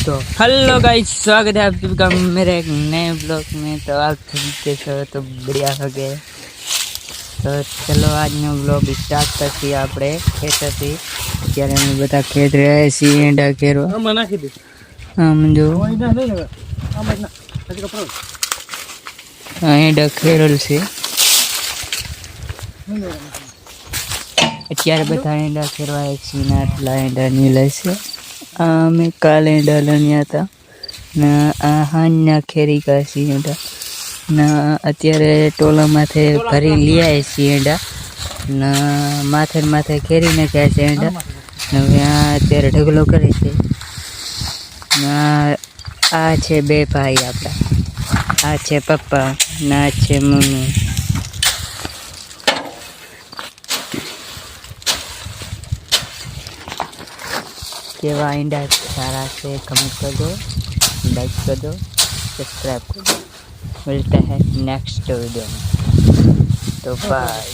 तो hello guys, स्वागत है आप सबका मेरे एक नए ब्लॉग में। तो आप सभी कैसे हो? तो बढ़िया हो गए। तो चलो આજનો બ્લોગ સ્ટાર્ટ કરતી આપણે ખેતરથી। અત્યારે અમે બધા ખેત રહ્યા છીએ ઈંડા ખેરવા। આમ જો ઈંડા ખેરેલ છે। અત્યારે બધા ઈંડા ખેરવા છીએ ને આટલા ઈંડા નીલાય છે। અમે કાલે ઈંડા લણ્યા હતા ને આ હાંજના ખેરી ગયા છીએ ઈંડા ને અત્યારે ટોલા માથે ભરી લઈ આવ્યા છીએ ઈંડા ને માથે ને માથે ખેરી નાખ્યા છે ઈંડા ને હવે આ અત્યારે ઢગલો કરે છે ને આ છે બે ભાઈ આપણા, આ છે પપ્પા ને આ છે મમ્મી। केवा इंडा सारा से कमेंट कर दो, लाइक कर दो, सब्सक्राइब कर दो। मिलते हैं नेक्स्ट वीडियो में। तो बाय।